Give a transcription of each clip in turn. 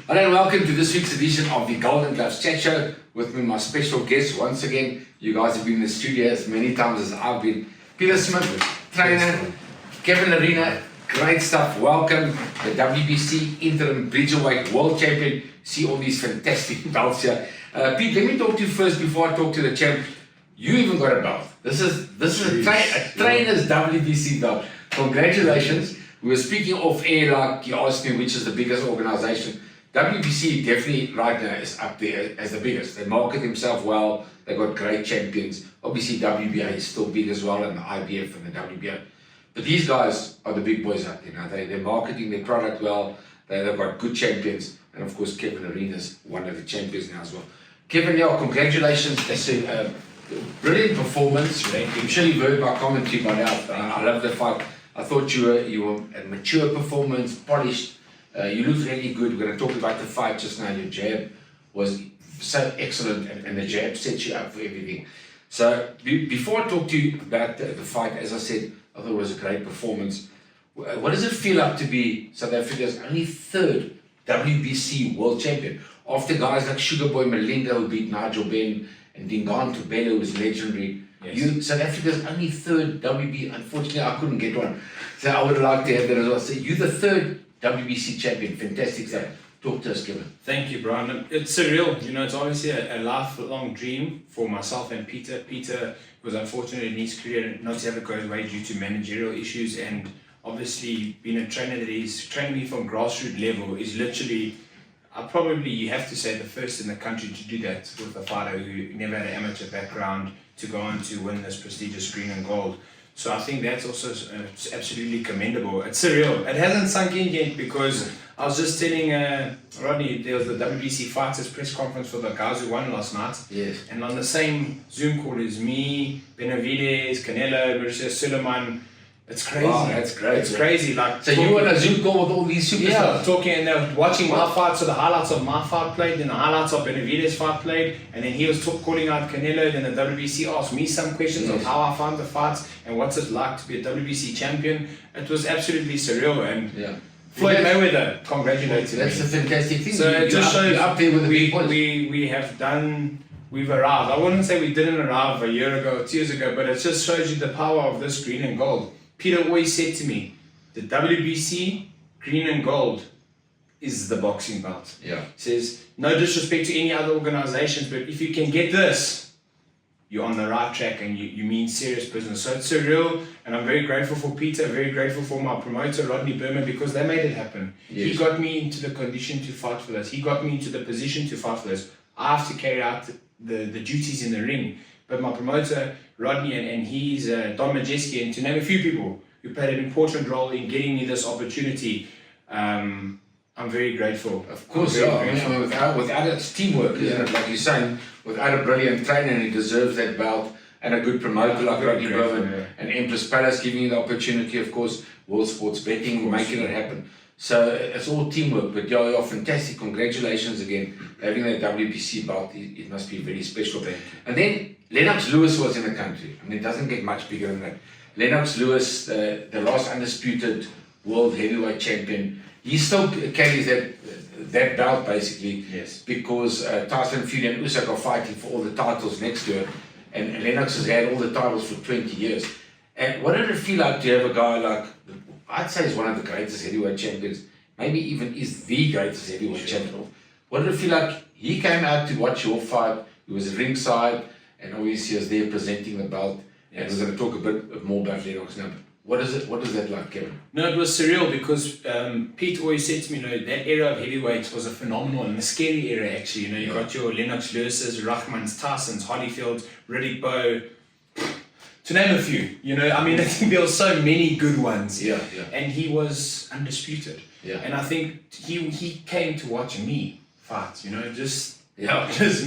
Hello and welcome to this week's edition of the Golden Gloves Chat Show. With me, my special guest once again. You guys have been in the studio as many times as I've been. Peter Smith, trainer. Kevin Lerena, great stuff. Welcome. The WBC Interim Bridgerweight World Champion. See all these fantastic belts here. Pete, let me talk to you first before I talk to the champ. You even got a belt. This is a trainer's WBC belt. Congratulations. We were speaking off air, like you asked me which is the biggest organization. WBC definitely right now is up there as the biggest. They market themselves well. They've got great champions. Obviously WBA is still big as well, and the IBF and the WBA. But these guys are the big boys out there now. They're marketing their product well. They've got good champions. And of course Kevin Lerena's one of the champions now as well. Kevin, yeah, congratulations. That's a brilliant performance. I'm sure you've heard my commentary by now. I love the fight. I thought you were a mature performance, polished. You looked really good. We're going to talk about the fight just now. Your jab was so excellent, and the jab sets you up for everything. So before I talk to you about the fight, as I said, I thought it was a great performance. What does it feel like to be South Africa's only third WBC world champion? After guys like Sugar Boy Malinga, who beat Nigel Benn, and Dingaan Bello, who was legendary. Yes. You, South Africa's only third WBC. Unfortunately, I couldn't get one. So I would like to have that as well. So you're the third WBC champion. Fantastic stuff. Talk to us, Kevin. Thank you, Brian. It's surreal. You know, it's obviously a lifelong dream for myself and Peter. Peter was unfortunate in his career not to have it go his way due to managerial issues, and obviously being a trainer that is training me from grassroots level is literally, probably you have to say, the first in the country to do that with a fighter who never had an amateur background to go on to win this prestigious green and gold. So I think that's also absolutely commendable. It's surreal. It hasn't sunk in yet because I was just telling Rodney, there was the WBC Fighters press conference for the guys who won last night. Yes. And on the same Zoom call is me, Benavides, Canelo, Mauricio Suleiman. It's crazy. Wow, that's great. It's crazy. Like, so you were on a Zoom call with all these superstars? Yeah, talking, and they were watching my fight, so the highlights of my fight played, then the highlights of Benavides' fight played, and then he was calling out Canelo, then the WBC asked me some questions of how I found the fights and what's it like to be a WBC champion. It was absolutely surreal, and Floyd Mayweather congratulated me. That's a fantastic thing. So it just shows up there with the big boys. We've arrived. I wouldn't say we didn't arrive a year ago or 2 years ago, but it just shows you the power of this green and gold. Peter always said to me, the WBC green and gold is the boxing belt. Yeah. He says, no disrespect to any other organizations, but if you can get this, you're on the right track and you mean serious business. So it's surreal, and I'm very grateful for Peter, very grateful for my promoter, Rodney Berman, because they made it happen. Yes. He got me into the condition to fight for this. He got me into the position to fight for this. I have to carry out the duties in the ring. But my promoter, Rodney, and he's Don Majeski, and to name a few people who played an important role in getting me this opportunity, I'm very grateful. Of course, without it's teamwork, isn't it? Like you're saying, without a brilliant trainer, he deserves that belt, and a good promoter like Rodney Berman, and Empress Palace giving you the opportunity, of course, World Sports Betting, making it happen. So it's all teamwork, but you're fantastic. Congratulations again. Having that WBC belt, it must be very special. And then Lennox Lewis was in the country. I mean, it doesn't get much bigger than that. Lennox Lewis, the last undisputed world heavyweight champion, he still carries that belt basically. Yes. Because Tyson Fury and Usyk are fighting for all the titles next year, and Lennox has had all the titles for 20 years. And what did it feel like to have a guy like, I'd say he's one of the greatest heavyweight champions, maybe even is the greatest heavyweight champion. What did it feel like? He came out to watch your fight, he was ringside, and obviously he was there presenting the belt. Yes. And we're going to talk a bit more about Lennox now. What is that like, Kevin? No, it was surreal because Pete always said to me, that era of heavyweights was a phenomenal and a scary era actually. You got your Lennox Lewis's, Rahmans, Tysons, Holyfields, Riddick Bowe, to name a few. I mean, I think there were so many good ones. Yeah. And he was undisputed. Yeah. And I think he came to watch me fight. Just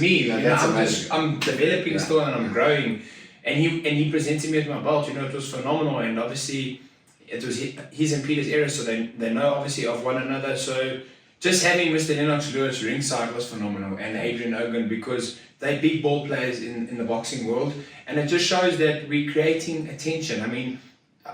me. I'm developing still, and I'm growing. And he presented me with my belt. It was phenomenal, and obviously it was his and Peter's era, so they know obviously of one another. So just having Mr. Lennox Lewis ringside was phenomenal, and Adrian Ogun, because they're big ball players in the boxing world, and it just shows that we're creating attention. I mean,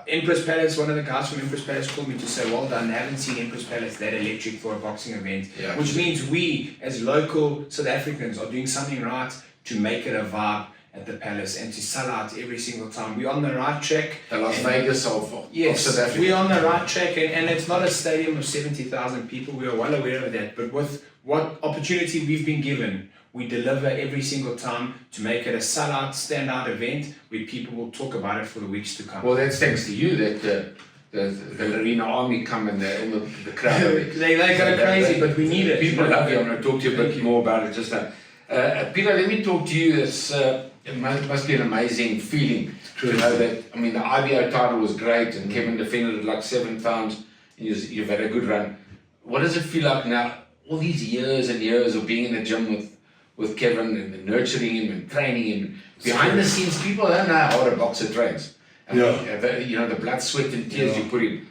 Empress Palace, one of the guys from Empress Palace called me to say, well done, I haven't seen Empress Palace that electric for a boxing event. Yeah, which means we, as local South Africans, are doing something right to make it a vibe at the Palace and to sell out every single time. We're on the right track. The Las Vegas of South Africa. We're on the right track, and it's not a stadium of 70,000 people. We are well aware of that. But with what opportunity we've been given, we deliver every single time to make it a sellout, standout event where people will talk about it for the weeks to come. Well, that's thanks to you that the Lerena army come and the crowd. they go crazy, but we need it. People love you. I'm going to talk to you a bit more about it just now. Peter, let me talk to you. It must be an amazing feeling to know that. I mean, the IBO title was great, and Kevin defended it like 7 times. And you've had a good run. What does it feel like now? All these years and years of being in the gym with Kevin and nurturing him and training him. Behind the scenes, people don't know how a boxer trains. The blood, sweat, and tears you put in.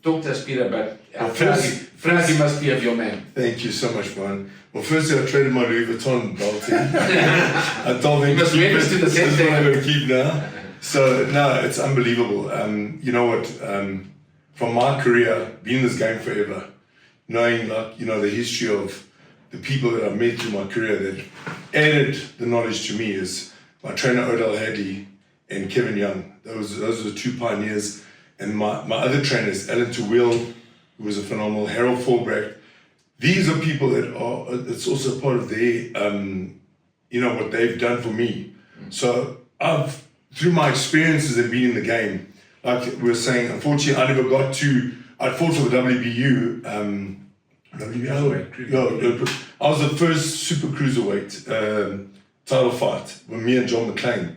Talk to us, Peter, about how proud you must be of your man. Thank you so much, man. Well, firstly, I traded my Louis Vuitton belt in. I told them to keep it. This is what I'm going to keep now. So, no, it's unbelievable. You know what? From my career, being in this game forever, knowing the history of the people that I've met through my career that added the knowledge to me is my trainer Odell Hadley and Kevin Young. Those are the 2 pioneers. And my other trainers, Alan Terweel, who was a phenomenal, Harold Fulbright. These are people that it's also part of their, what they've done for me. So through my experiences of being in the game, like we were saying, unfortunately, I fought for the WBU, I was the first super cruiserweight title fight with me and John McClane,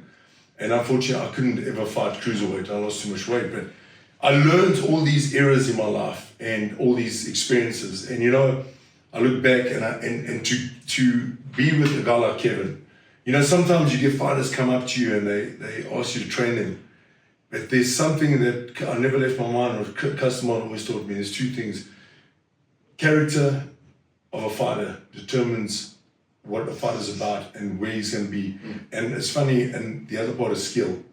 and unfortunately I couldn't ever fight cruiserweight. I lost too much weight, but I learned all these eras in my life and all these experiences. And I look back and to be with a guy like Kevin. Sometimes you get fighters come up to you and they ask you to train them, but there's something that I never left my mind, or Customon always taught me. There's 2 things. Character of a fighter determines what a fighter's about and where he's going to be. And it's funny, and the other part is skill.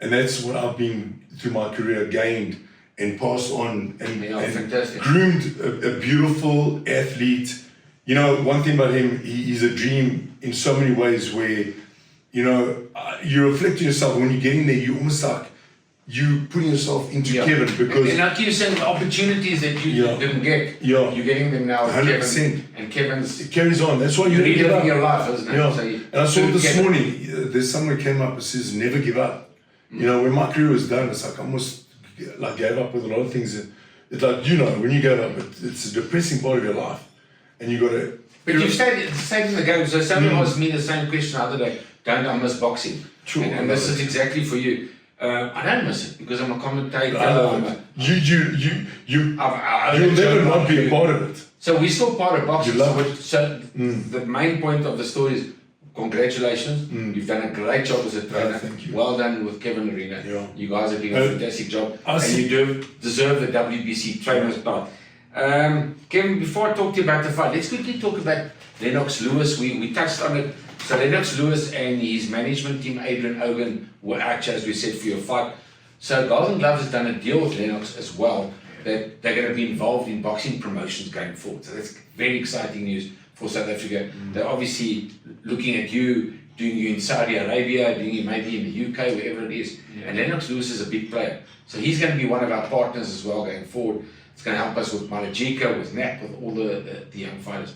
And that's what I've been, through my career, gained and passed on and groomed a beautiful athlete. One thing about him, he's a dream in so many ways where, you reflect on yourself. When you get in there, you almost like, you putting yourself into Kevin, because... And like you said, opportunities that you didn't get, you're getting them now with 100%. Kevin. And it carries on. That's why you never give up. Your life, isn't it? Yeah. So and I saw this morning, there's someone who came up and says, never give up. When my career was done, it's like I almost gave up with a lot of things. It's like, when you give up, it's a depressing part of your life. And you got to... But you stayed in the game. So someone asked me the same question the other day. Don't I miss boxing? True. And this is exactly for you. I don't miss it because I'm a commentator. You'll never not be a part of it. So we're still part of boxing. You love it. So the main point of the story is congratulations. You've done a great job as a trainer. Thank you. Well done with Kevin Lerena. Yeah. You guys are doing a fantastic job. And you deserve the WBC Trainers Belt. Kevin, before I talk to you about the fight, let's quickly talk about Lennox Lewis. We touched on it. So Lennox Lewis and his management team, Adrian Ogan, were out, as we said, for your fight. So Golden Gloves has done a deal with Lennox as well, that they're going to be involved in boxing promotions going forward. So that's very exciting news for South Africa. They're obviously looking at you, doing you in Saudi Arabia, doing you maybe in the UK, wherever it is. And Lennox Lewis is a big player. So he's going to be one of our partners as well going forward. It's going to help us with Malajika, with Nat, with all the young fighters.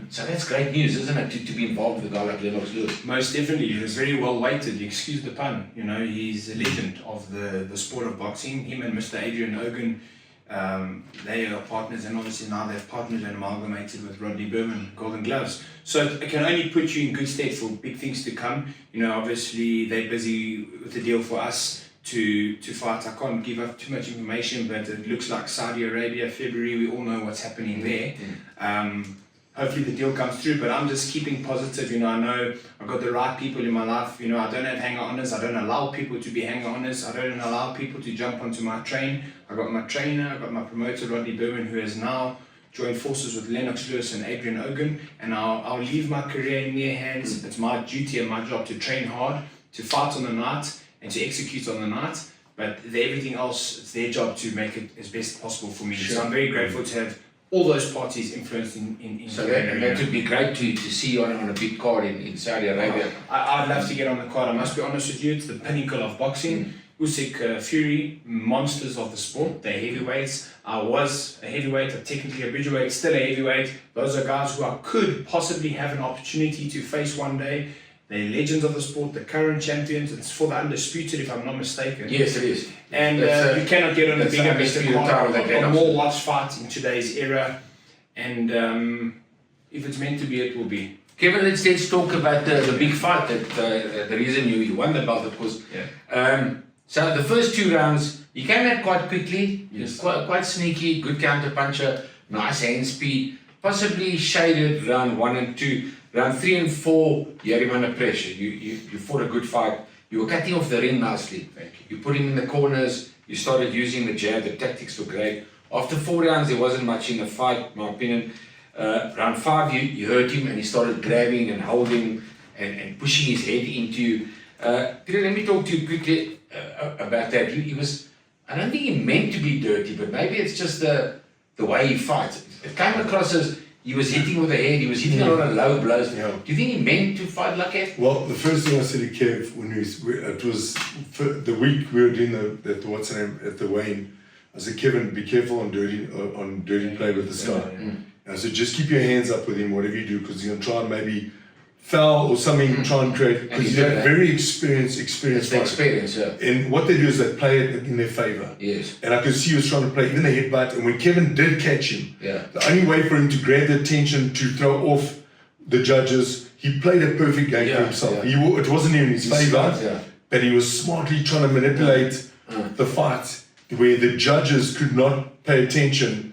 So that's great news, isn't it, to be involved with a guy like Lennox Lewis? Most definitely. He's very well weighted, excuse the pun. He's a legend of the sport of boxing. Him and Mr. Adrian Ogan, they are partners, and obviously now they've partnered and amalgamated with Rodney Berman, Golden Gloves. So it can only put you in good stead for big things to come. Obviously they're busy with the deal for us to fight. I can't give up too much information, but it looks like Saudi Arabia, February, we all know what's happening there. Hopefully the deal comes through, but I'm just keeping positive. I know I've got the right people in my life. I don't have hanger-oners. I don't allow people to be hanger-oners. I don't allow people to jump onto my train. I've got my trainer, I've got my promoter, Rodney Berman, who has now joined forces with Lennox Lewis and Adrian Ogan, and I'll leave my career in their hands. It's my duty and my job to train hard, to fight on the night, and to execute on the night. but everything else, it's their job to make it as best possible for me. Sure. So I'm very grateful to have all those parties influenced in So that would be great to see you on a big card in Saudi Arabia. I'd love to get on the card. I must be honest with you, it's the pinnacle of boxing. Usyk, Fury, monsters of the sport. They're heavyweights. I was a heavyweight, technically a Bridgerweight, still a heavyweight. Those are guys who I could possibly have an opportunity to face one day. They're legends of the sport, the current champions. It's for the undisputed, if I'm not mistaken. Yes, it is. And you cannot get on a bigger undisputed card, title, a more watched fight in today's era. And if it's meant to be, it will be. Kevin, let's talk about the big fight. That the reason you won the belt, of course. Yeah. So the first 2 rounds, you came out quite quickly. Yes. Quite sneaky, good counter puncher, nice hand speed. Possibly shaded round 1 and 2. Round 3 and 4, you had him under pressure. You fought a good fight. You were cutting off the ring nicely. Thank You put him in the corners. You started using the jab. The tactics were great. After 4 rounds, there wasn't much in the fight, in my opinion. Round 5, you hurt him and he started grabbing and holding and pushing his head into you. Peter, let me talk to you quickly about that. He was, I don't think he meant to be dirty, but maybe it's just the way he fights. It came across as he was hitting with the head, he was hitting a lot of low blows. Yeah. Do you think he meant to fight like that? Well, the first thing I said to Kev when it was for the week we were doing at the weigh-in, I said, Kevin, be careful on dirty play with this guy. I said, just keep your hands up with him, whatever you do, because he's going to try and maybe foul or something, try and create, because he's a very experienced It's the fighter. experience, yeah. And what they do is they play it in their favour. Yes. And I could see he was trying to play even a headbutt, and when Kevin did catch him, Yeah. the only way for him to grab the attention to throw off the judges, he played a perfect game Yeah, for himself. yeah. It wasn't in his favour, smart, yeah. but he was smartly trying to manipulate the fight where the judges could not pay attention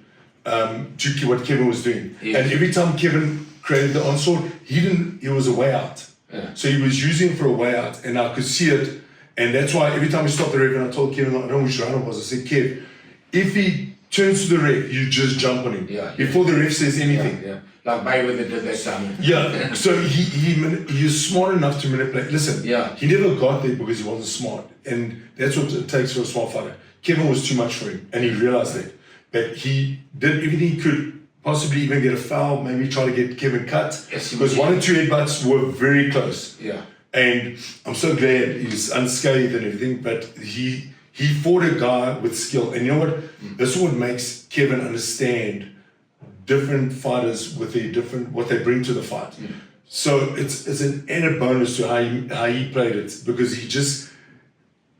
to what Kevin was doing. Yes. And every time Kevin created the onslaught, it was a way out. Yeah. So he was using it for a way out, and I could see it. And that's why every time he stopped the ref, and I told Kevin, I don't know which round it was, I said, Kev, if he turns to the ref, you just jump on him. Yeah. Before the ref says anything. Yeah. Like Mayweather did that time. Yeah, so he is smart enough to manipulate. Listen, Yeah. he never got there because he wasn't smart, and that's what it takes for a smart fighter. Kevin was too much for him, and he realized that. But he did everything he could, possibly even get a foul, maybe try to get Kevin cut, Yes, he because did. 1 and 2 headbutts were very close. Yeah. And I'm so glad he's unscathed and everything, but he fought a guy with skill. And you know what? This is what makes Kevin understand different fighters with their different what they bring to the fight. So it's an added bonus to how he played it, because he just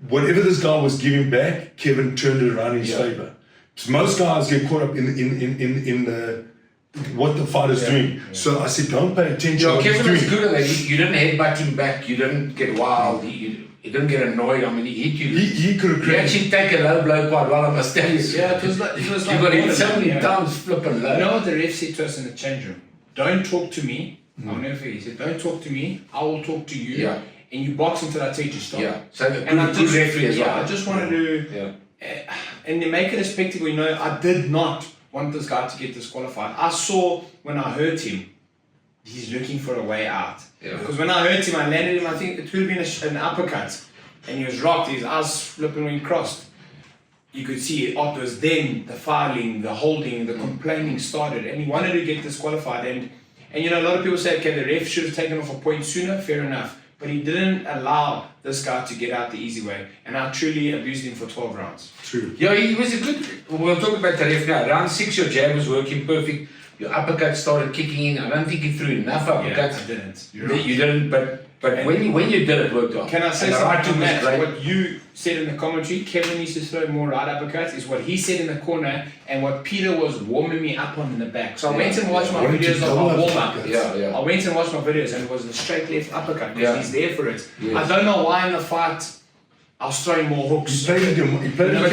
whatever this guy was giving back, Kevin turned it around in his favor. So most guys get caught up in the what the fighter's doing. So I said, don't pay attention. Yeah, what he's Kevin was doing. good at that. You didn't headbutt him back. You didn't get wild. You didn't get annoyed. I mean, he hit you. He could have You created. actually take a low blow quite well, I must tell you. Yeah, it was like You got hit so many times flipping low. You know what the ref said to us in the change room? Don't talk to me. I'll never forget. He said, don't talk to me. I will talk to you. Yeah. And you box until I tell you to stop. Yeah. So the And I good just, referee as well. I just wanted to, Yeah. and they make it a spectacle. You know, I did not want this guy to get disqualified. I saw when I hurt him, he's looking for a way out. Yeah. Because when I hurt him, I landed him. I think it could have been an uppercut, and he was rocked. His eyes flipping when crossed. You could see it was then the fouling, the holding, the complaining started, and he wanted to get disqualified. And you know, a lot of people say, okay, the ref should have taken off a point sooner. Fair enough. But he didn't allow this guy to get out the easy way. And I truly abused him for 12 rounds. True. Yeah, he was a good. We'll talk about the ref now. Round 6, your jab was working perfect. Your uppercut started kicking in. I don't think you threw enough uppercuts. I didn't. You didn't, but when you did it, worked well. Can I say And the something right to hook was Matt? great. What you said in the commentary, Kevin used to throw more right uppercuts, is what he said in the corner, and what Peter was warming me up on in the back. So I went and watched my Why don't you videos of double my up warm-up. uppercuts? Yeah. I went and watched my videos, and it was the straight left uppercut, because Yeah. he's there for it. Yes. I don't know why in the fight I was throwing more He hooks. played it. He played But it.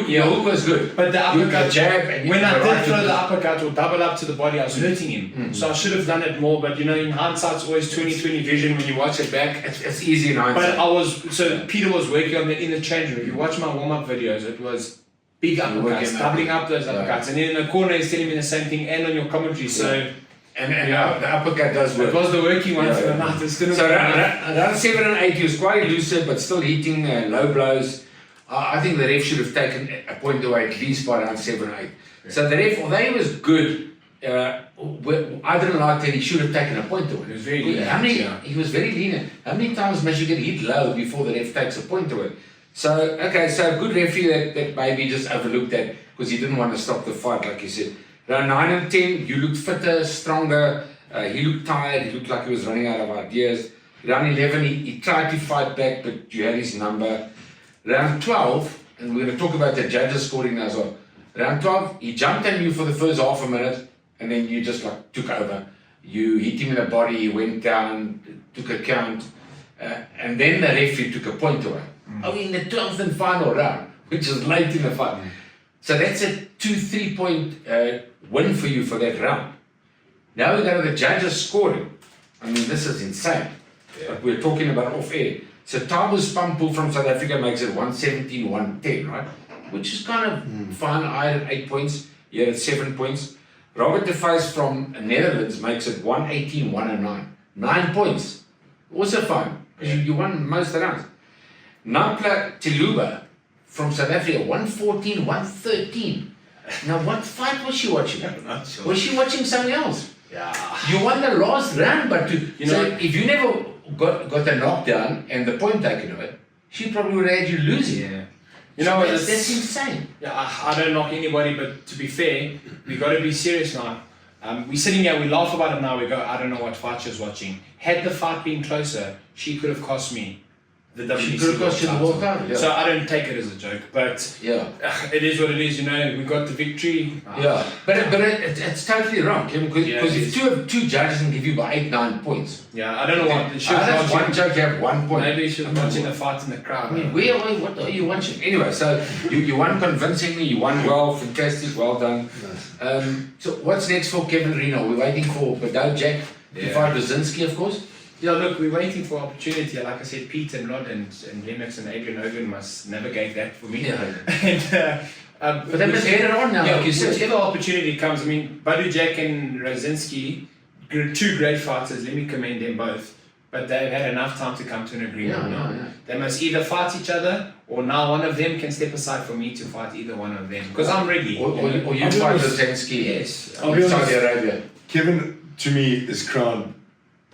your hook was good. But the uppercut, jab and when the I did right throw hook the was- uppercut or double up to the body, I was hurting him. So I should have done it more, but you know, in hindsight, it's always 20/20 vision when you watch it back. It's easy in hindsight. But so Peter was working on it in the change room. If you watch my warm-up videos, it was big working uppercuts, up. doubling up those Yeah. uppercuts. And then in the corner, he's telling me the same thing, and on your commentary. So And Yeah. the uppercut does it work. was the working one Yeah, for the yeah. night. It didn't So work. round 7 and 8, he was quite elusive, but still hitting low blows. I think the ref should have taken a point away at least by around 7 or 8. So the ref, although he was good, I didn't like that he should have taken a point away. He was very lenient. He was very lenient. How many times must you get hit low before the ref takes a point away? So, okay, so a good referee that maybe just overlooked that because he didn't want to stop the fight, like you said. Round 9 and 10, you looked fitter, stronger. He looked tired. He looked like he was running out of ideas. Round 11, he tried to fight back, but you had his number. Round 12, and we're going to talk about the judges scoring now as well. Round 12, he jumped on you for the first half a minute, and then you just like took over. You hit him in the body, he went down, took a count, and then the referee took a point away. Oh, in the 12th and final round, which is late in the fight. So that's a 2-3 point win for you for that round. Now we go to the judges scoring. I mean, this is insane. But we're talking about off air. So Thabo Spampu from South Africa makes it 117-110, right? Which is kind of fine. I had 8 points, he had 7 points. Robert de Vries from Netherlands makes it 118-109. 9 points. Also fine, because you won most of the rounds. Nampla Tiluba from South Africa, 114-113. Now, what fight was she watching? I'm not sure. Was she watching something else? Yeah. You won the last round, but You so know- if you never got the knockdown and the point taken away, she probably would have had you losing. Yeah. You know what? That's insane. Yeah, I don't knock anybody, but to be fair, we got to be serious now. We're sitting here, we laugh about it now, we go, I don't know what fight she was watching. Had the fight been closer, she could have cost me the WBC She could have cost you the world title. Yeah. So I don't take it as a joke, but Yeah. it is what it is, you know, we got the victory. Yeah, but it's totally wrong, Kevin, because Yeah, it if two judges can give you by 8-9 points, Yeah, I don't know what, she was that's one watching, judge, you have 1 point. maybe she was I mean, watching the fight in the crowd. I mean, what are you watching? Anyway, so you won convincingly, you won well, fantastic, well done. So what's next for Kevin Lerena? We're waiting for Badou Jack to fight Brzezinski, of course. Yeah, look, we're waiting for opportunity. Like I said, Pete and Rod and Lennox and Adrian Hogan must navigate that for me. Yeah. And, But they must get it on now, yeah, like you said. whichever opportunity comes. I mean, Badou Jack and Brzezinski, two great fighters. Let me commend them both. But they've had enough time to come to an agreement. Yeah. They must either fight each other, or now one of them can step aside for me to fight either one of them. Because I'm ready. Or you I'll be fight honest. Brzezinski Yes. I'll be in Saudi honest. Arabia. Kevin, to me, is crowned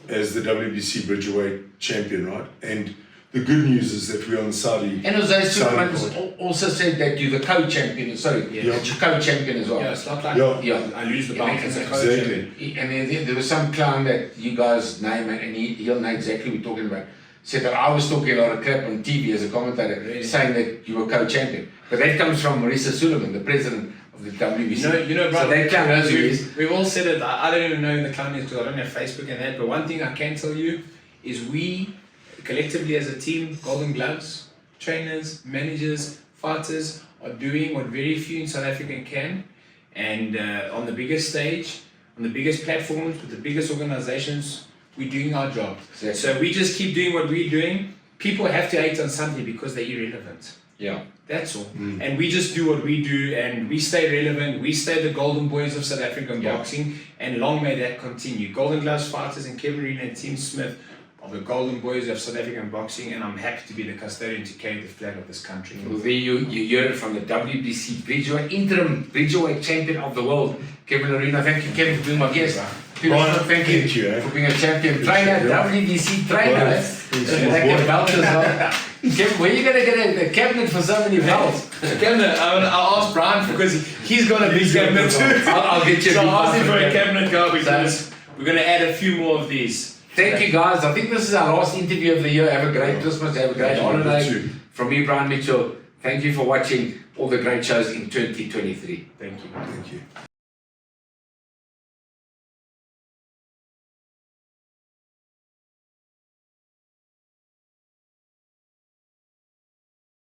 as the WBC Bridgerweight champion, right? And the good news is that we're on the Saudi. And as those two Saudi friends court. also said that you're the co-champion, sorry, Yeah. you're co-champion as well. Yeah, it's not like Yeah. I lose the belt as a coach. Exactly. And then there was some clown that you guys name, and he'll know exactly what we're talking about. Said that I was talking a lot of crap on TV as a commentator, Really? saying that you were co-champion. But that comes from Marisa Suleiman, the president of the WBC. You know, so that clown knows who he is. we've all said it. I don't even know who the clown is because I don't have Facebook and that. But one thing I can tell you is we, collectively as a team, Golden Gloves, trainers, managers, fighters, are doing what very few in South Africa can. And on the biggest stage, on the biggest platforms, with the biggest organizations, we're doing our job. Exactly. So we just keep doing what we're doing. People have to hate on something because they're irrelevant. Yeah. That's all. And we just do what we do and we stay relevant. We stay the golden boys of South African boxing, and long may that continue. Golden Gloves fighters and Kevin Lerena and Tim Smith are the golden boys of South African boxing, and I'm happy to be the custodian to carry the flag of this country. Well, there you hear it from the WBC Bridgerweight, interim Bridgerweight champion of the world, Kevin Lerena. Thank you, Kevin, for being my guest. Brian, Thank thank you, for being a champion trainer, WBC trainer. Well, Like a belt as well. Kevin, where are you going to get a cabinet for so many belts? Cabinet, I'll ask Brian because he's got a big cabinet too. I'll get you a So big I'll ask him for a cabinet. cabinet guy because we're going to add a few more of these. Thank you, guys. I think this is our last interview of the year. Have a great Christmas. Have a great holiday. You too. From me, Brian Mitchell. Thank you for watching all the great shows in 2023. Thank you. Thank you.